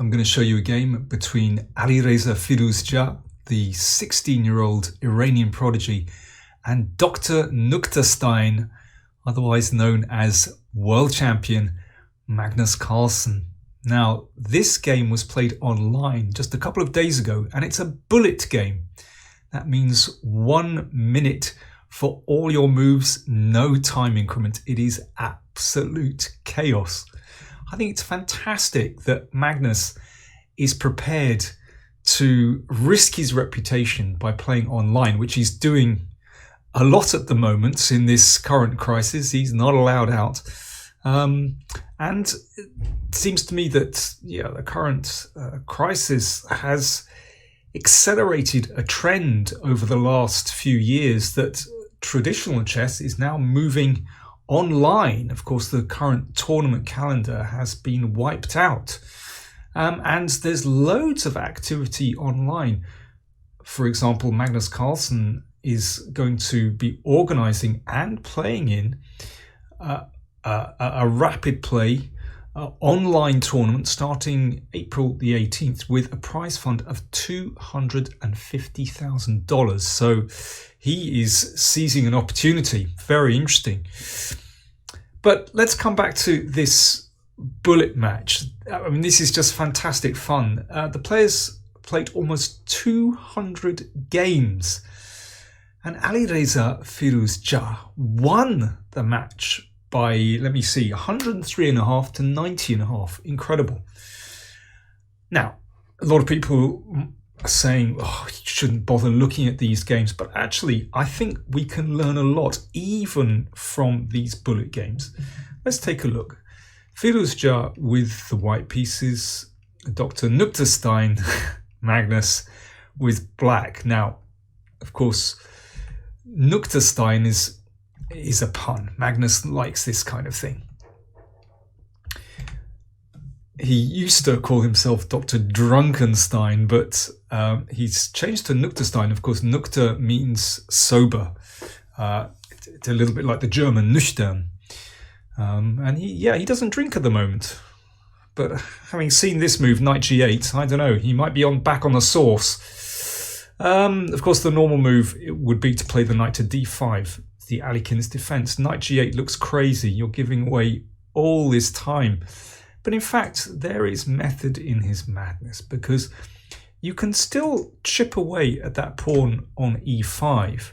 I'm going to show you a game between Alireza Firouzja, the 16-year-old Iranian prodigy, and Dr. Nukhtastein, otherwise known as world champion Magnus Carlsen. Now, this game was played online just a couple of days ago, and it's a bullet game. That means 1 minute for all your moves, no time increment. It is absolute chaos. I think it's fantastic that Magnus is prepared to risk his reputation by playing online, which he's doing a lot at the moment in this current crisis. He's not allowed out. And it seems to me that the current crisis has accelerated a trend over the last few years that traditional chess is now moving online. Of course, the current tournament calendar has been wiped out. And there's loads of activity online. For example, Magnus Carlsen is going to be organizing and playing in a rapid play online tournament starting April the 18th with a prize fund of $250,000. So he is seizing an opportunity. Very interesting. But let's come back to this bullet match. I mean, this is just fantastic fun. The players played almost 200 games, and Alireza Firouzja won the match by, 103.5 to 90.5. Incredible. Now, a lot of people are saying, you shouldn't bother looking at these games, but actually, I think we can learn a lot even from these bullet games. Let's take a look. Firouzja with the white pieces, Dr. Nukhtastein, Magnus with black. Now, of course, Nukhtastein is a pun. Magnus likes this kind of thing. He used to call himself Dr. Drunkenstein, but he's changed to Nukhtastein. Of course, Nukta means sober. It's a little bit like the German nüchtern. And he doesn't drink at the moment. But having seen this move, knight g8, I don't know, he might be back on the sauce. Of course, the normal move would be to play the knight to d5, the Alekhine defense. Knight g8 looks crazy. You're giving away all this time. But in fact, there is method in his madness, because you can still chip away at that pawn on e5.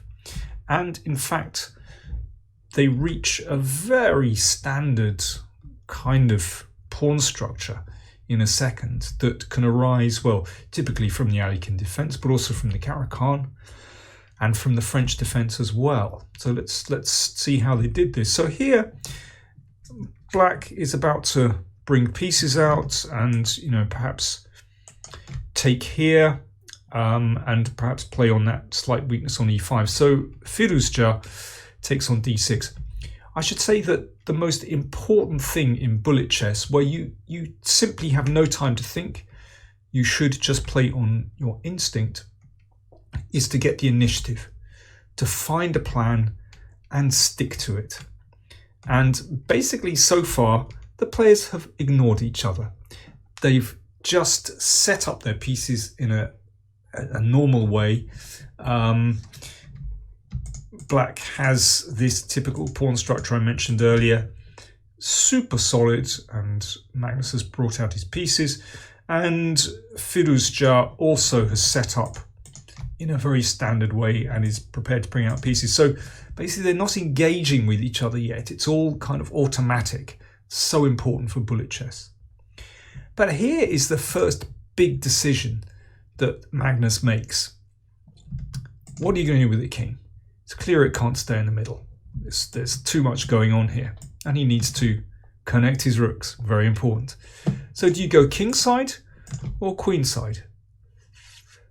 And in fact, they reach a very standard kind of pawn structure in a second that can arise, well, typically from the Alekhine defense, but also from the Caro-Kann and from the French defense as well. So let's see how they did this. So here, black is about to bring pieces out and, perhaps take here and perhaps play on that slight weakness on e5. So Firouzja takes on d6. I should say that the most important thing in bullet chess, where you simply have no time to think, you should just play on your instinct, is to get the initiative, to find a plan and stick to it. And basically, so far, the players have ignored each other. They've just set up their pieces in a normal way. Black has this typical pawn structure I mentioned earlier, super solid, and Magnus has brought out his pieces. And Firouzja also has set up in a very standard way and is prepared to bring out pieces. So basically, they're not engaging with each other yet. It's all kind of automatic. So important for bullet chess. But here is the first big decision that Magnus makes. What are you going to do with the king? It's clear it can't stay in the middle. There's too much going on here. And he needs to connect his rooks. Very important. So do you go kingside or queenside?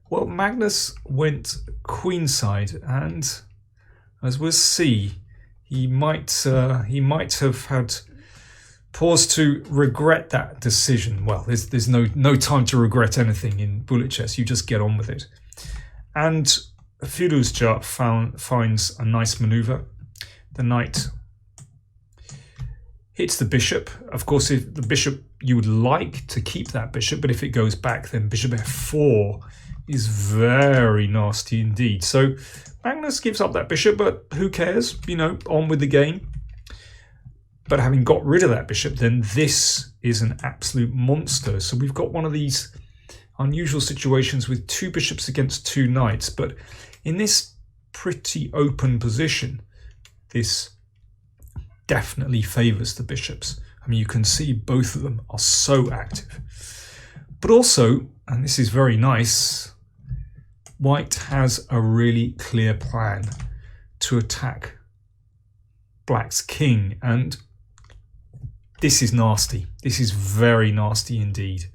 Well, Magnus went queenside, and as we'll see, he might have had pause to regret that decision. Well, there's no time to regret anything in bullet chess. You just get on with it. And Firouzja finds a nice maneuver. The knight hits the bishop. Of course, if the bishop, you would like to keep that bishop, but if it goes back, then bishop f4 is very nasty indeed. So Magnus gives up that bishop, but who cares? You know, on with the game. But having got rid of that bishop, then this is an absolute monster. So we've got one of these unusual situations with two bishops against two knights. But in this pretty open position, this definitely favours the bishops. I mean, you can see both of them are so active. But also, and this is very nice, White has a really clear plan to attack Black's king, and this is nasty. This is very nasty indeed.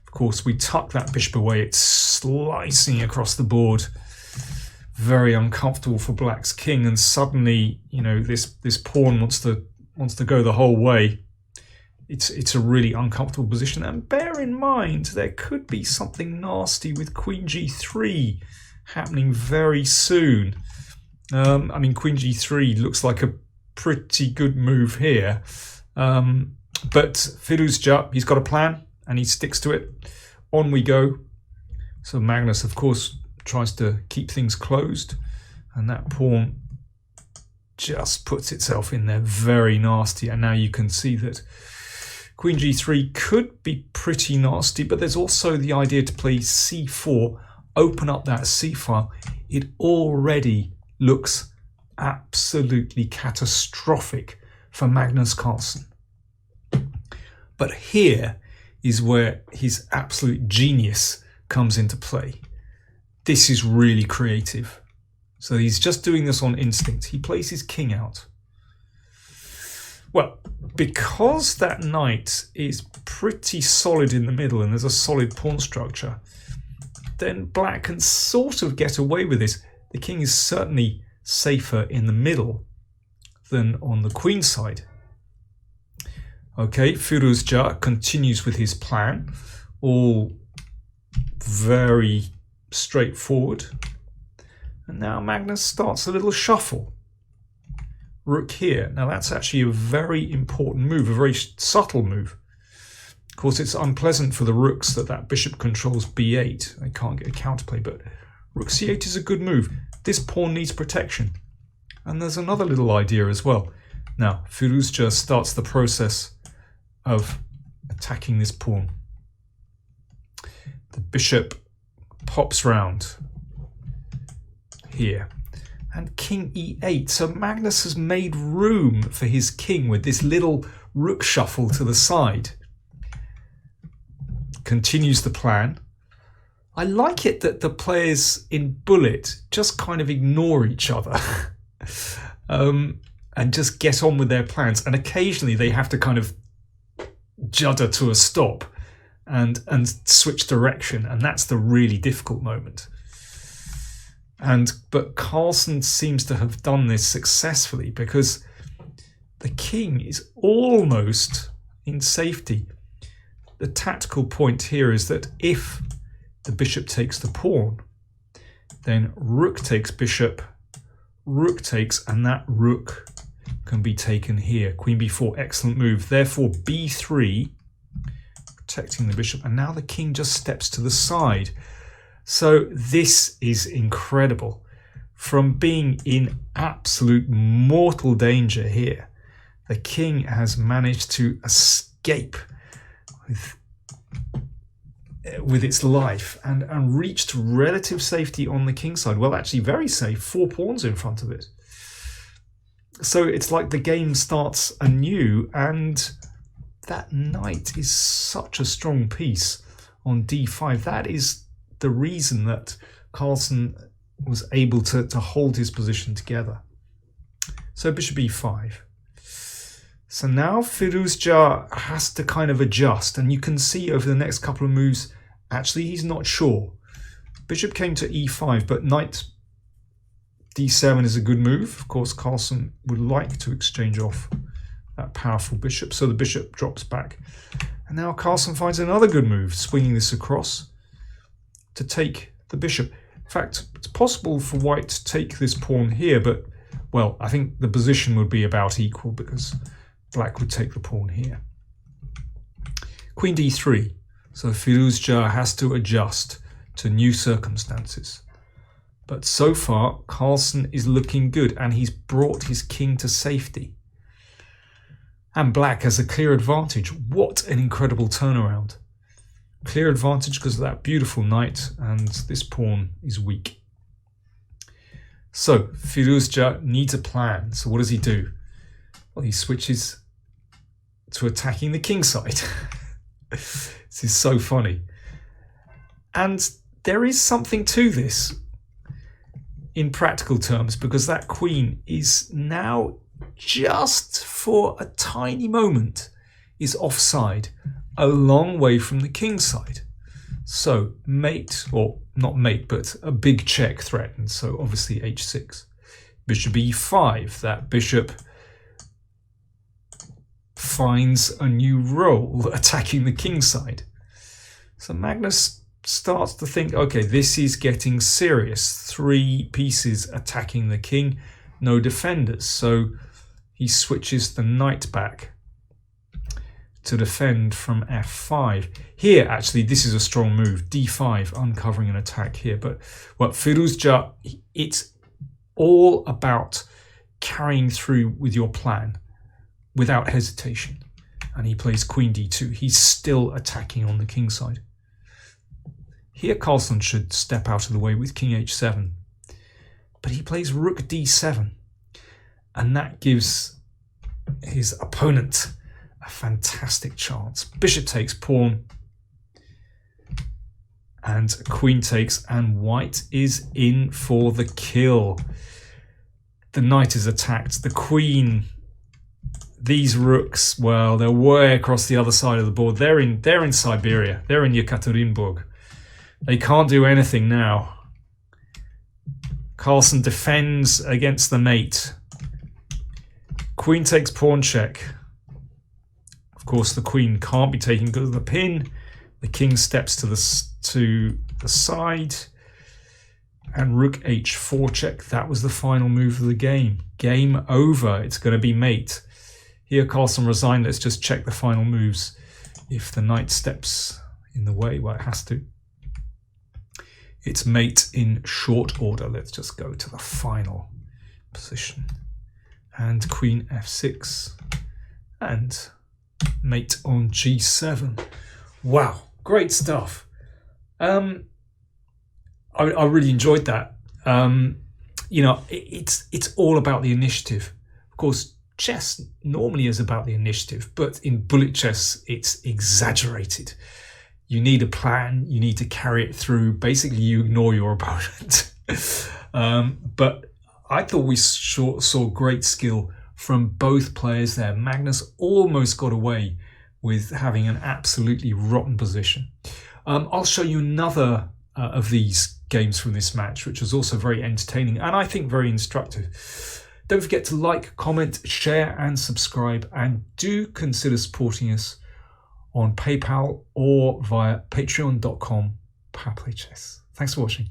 Of course, we tuck that bishop away. It's slicing across the board. Very uncomfortable for Black's king, and suddenly, you know, this pawn wants to go the whole way. It's a really uncomfortable position, and bear in mind there could be something nasty with Queen G3 happening very soon. I mean, Queen G3 looks like a pretty good move here, but Firouzja, he's got a plan and he sticks to it. On we go. So Magnus, of course, tries to keep things closed, and that pawn just puts itself in there very nasty. And now you can see that Queen G3 could be pretty nasty, but there's also the idea to play C4, open up that C file. It already looks absolutely catastrophic for Magnus Carlsen. But here is where his absolute genius comes into play. This is really creative. So he's just doing this on instinct. He plays his king out. Well, because that knight is pretty solid in the middle and there's a solid pawn structure, then Black can sort of get away with this. The king is certainly safer in the middle than on the queen side. Okay, Firouzja continues with his plan, all very straightforward. And now Magnus starts a little shuffle. Rook here. Now that's actually a very important move, a very subtle move. Of course, it's unpleasant for the rooks that bishop controls b8. They can't get a counterplay, but rook c8 is a good move. This pawn needs protection. And there's another little idea as well. Now, Firouzja starts the process of attacking this pawn. The bishop pops round here. And king e8. So Magnus has made room for his king with this little rook shuffle to the side. Continues the plan. I like it that the players in Bullet just kind of ignore each other and just get on with their plans. And occasionally they have to kind of judder to a stop and switch direction. And that's the really difficult moment. But Carlsen seems to have done this successfully because the king is almost in safety. The tactical point here is that if the bishop takes the pawn, then rook takes bishop, rook takes, and that rook can be taken here. Queen b4, excellent move. Therefore b3, protecting the bishop, and now the king just steps to the side. So this is incredible. From being in absolute mortal danger here, the king has managed to escape with its life and reached relative safety on the king side. Well, actually very safe, 4 pawns in front of it. So it's like the game starts anew, and that knight is such a strong piece on d5. That is the reason that Carlsen was able to hold his position together. So bishop e5. So now Firouzja has to kind of adjust, and you can see over the next couple of moves, actually he's not sure. Bishop came to e5, but knight d7 is a good move. Of course, Carlsen would like to exchange off that powerful bishop, so the bishop drops back. And now Carlsen finds another good move, swinging this across to take the bishop. In fact, it's possible for white to take this pawn here, but, well, I think the position would be about equal because black would take the pawn here. Queen d3. So Firouzja has to adjust to new circumstances. But so far, Carlsen is looking good, and he's brought his king to safety. And black has a clear advantage. What an incredible turnaround. Clear advantage because of that beautiful knight, and this pawn is weak. So Firouzja needs a plan. So what does he do? Well, he switches to attacking the king side. This is so funny. And there is something to this in practical terms, because that queen is now just for a tiny moment is offside, a long way from the king side. So mate, or not mate, but a big check threatens. So obviously h6. Bishop e5. That bishop finds a new role attacking the king side. So Magnus starts to think, okay, this is getting serious. 3 pieces attacking the king, no defenders. So he switches the knight back to defend from f5. Here, actually, this is a strong move. d5, uncovering an attack here. But well, Firouzja, it's all about carrying through with your plan without hesitation. And he plays queen d2. He's still attacking on the king side. Here, Carlsen should step out of the way with king h7. But he plays rook d7. And that gives his opponent a fantastic chance. Bishop takes pawn. And queen takes, and white is in for the kill. The knight is attacked. The queen, these rooks, well, they're way across the other side of the board. They're in Siberia. They're in Yekaterinburg. They can't do anything now. Carlsen defends against the mate. Queen takes pawn check. Of course, the queen can't be taken because of the pin. The king steps to the side. And rook h4 check. That was the final move of the game. Game over. It's going to be mate. Here, Carlsen resigned. Let's just check the final moves. If the knight steps in the way, well, it has to. It's mate in short order. Let's just go to the final position. And queen f6. And mate on g7. Wow, great stuff. I really enjoyed that. You know, it's all about the initiative. Of course, chess normally is about the initiative, but in bullet chess, it's exaggerated. You need a plan, you need to carry it through. Basically, you ignore your opponent. But I thought we saw great skill from both players there. Magnus almost got away with having an absolutely rotten position. I'll show you another of these games from this match, which was also very entertaining and I think very instructive. Don't forget to like, comment, share and subscribe, and do consider supporting us on PayPal or via patreon.com/PowerPlayChess. Thanks for watching.